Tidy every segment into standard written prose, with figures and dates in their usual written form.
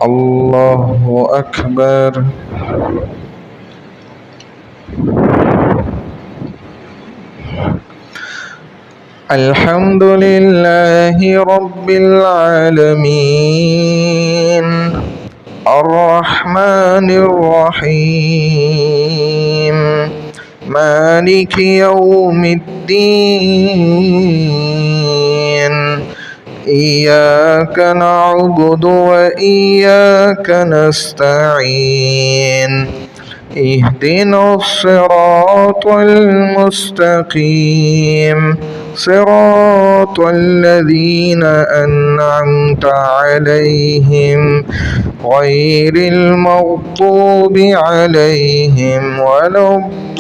الله أكبر. الحمد لله رب العالمين الرحمن الرحيم مالك يوم الدين إياك نعبد وإياك نستعين اهدنا الصراط المستقيم صراط الذين أنعمت عليهم غير المغضوب عليهم ولا الضالين.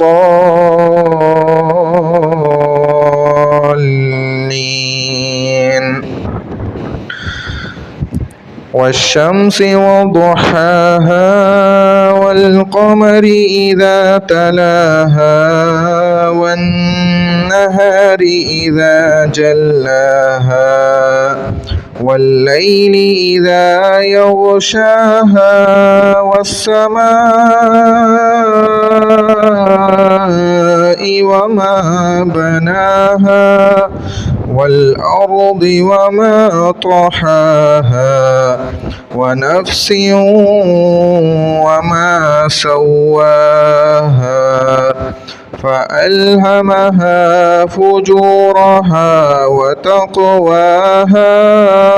والشمس وضحاها والقمر إذا تلاها والنهار إذا جلاها والليل إذا يغشاها والسماء وما بناها والأرض وما طحاها ونفس وما سواها فألهمها فجورها وتقواها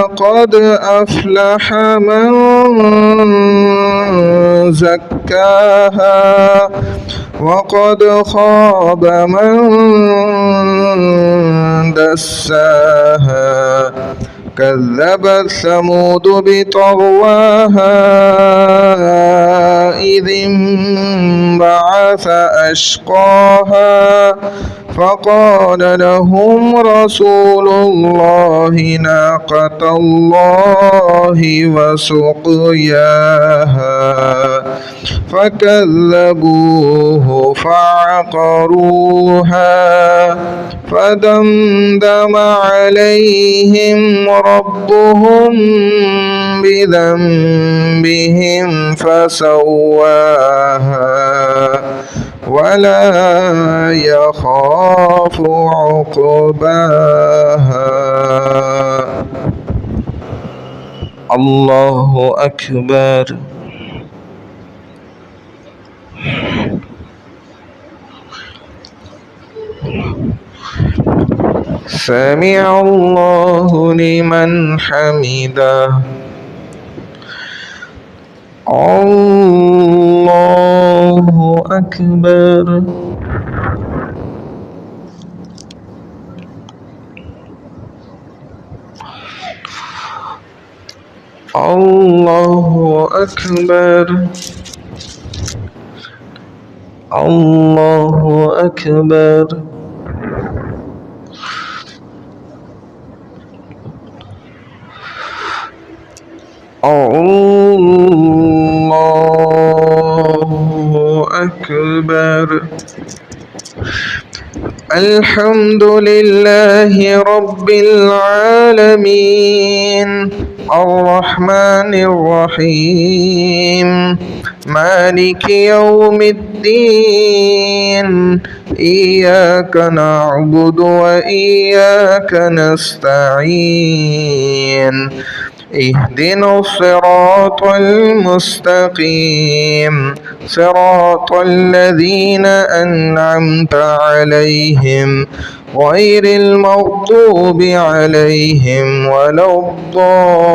قد أفلح من زكاها وقد خاب من دساها كذبت ثمود بطغواها إذ انبعث أشقاها فقال لهم رسول الله ناقة الله وسقياها فكذبوه فعقروها فدمدم عليهم ربهم بذنبهم فسواها ولا يخاف عقباها. الله أكبر. سمع الله لمن حمده. الله أكبر. الله أكبر. الله أكبر. الله أكبر. الحمد لله رب العالمين الرحمن الرحيم مالك يوم الدين إياك نعبد وإياك نستعين اهدنا الصراط المستقيم صراط الذين أنعمت عليهم غير المغضوب عليهم ولا الضالين.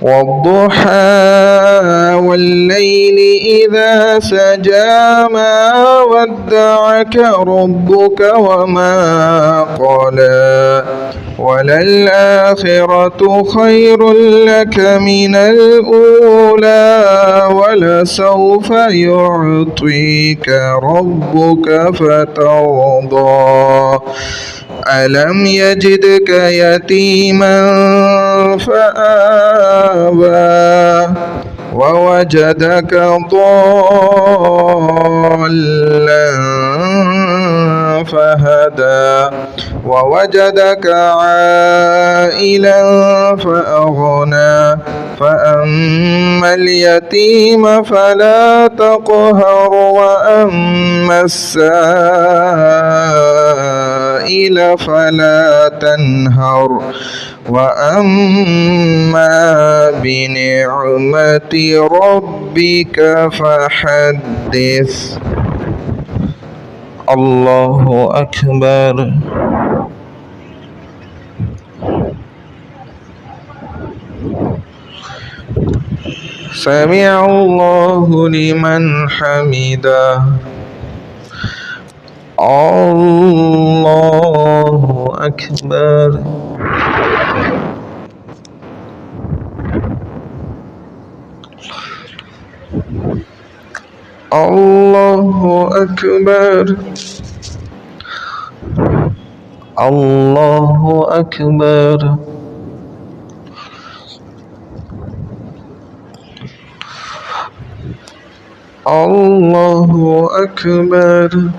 والضحى والليل إذا سجى ما ودعك ربك وما قلى وللآخرة خير لك من الأولى ولسوف يعطيك ربك فترضى ألم يجدك يتيما فآوى ووجدك ضالا فهدى ووجدك عائلا فأغنى فأما اليتيم فلا تقهر وأما السائل فلا تنهر وأما بنعمة ربك فحدث. الله أكبر. سمع الله لمن حمده. الله أكبر. الله أكبر. الله أكبر. الله أكبر.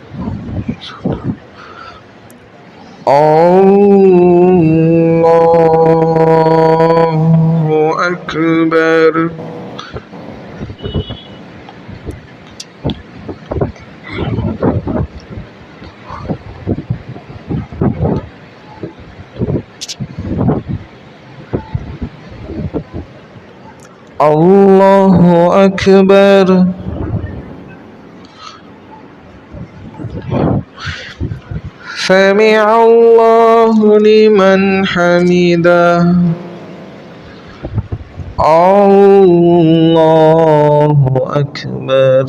الله أكبر. الله أكبر. سمع الله لمن حمده. الله أكبر.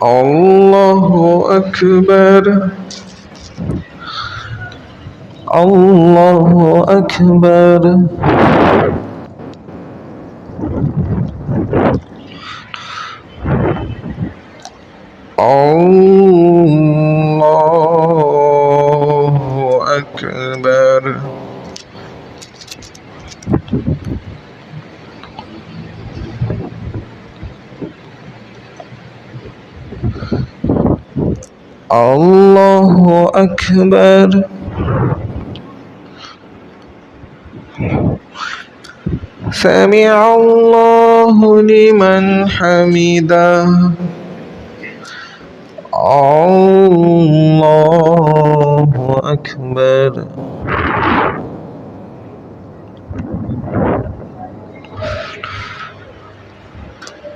الله أكبر. الله أكبر. الله أكبر. الله أكبر. سمع الله لمن حمده. الله أكبر.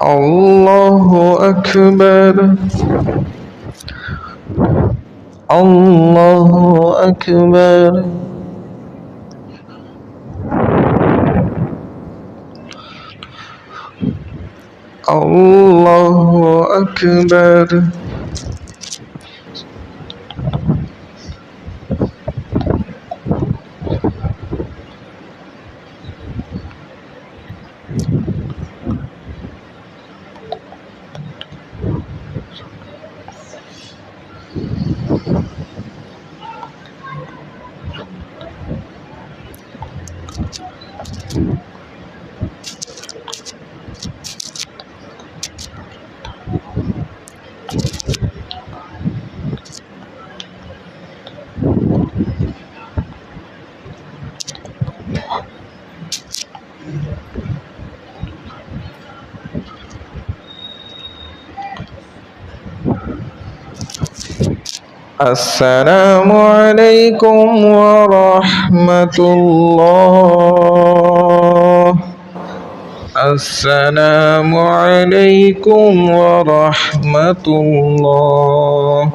الله أكبر. الله أكبر. الله أكبر. السلام عليكم ورحمة الله. السلام عليكم ورحمة الله.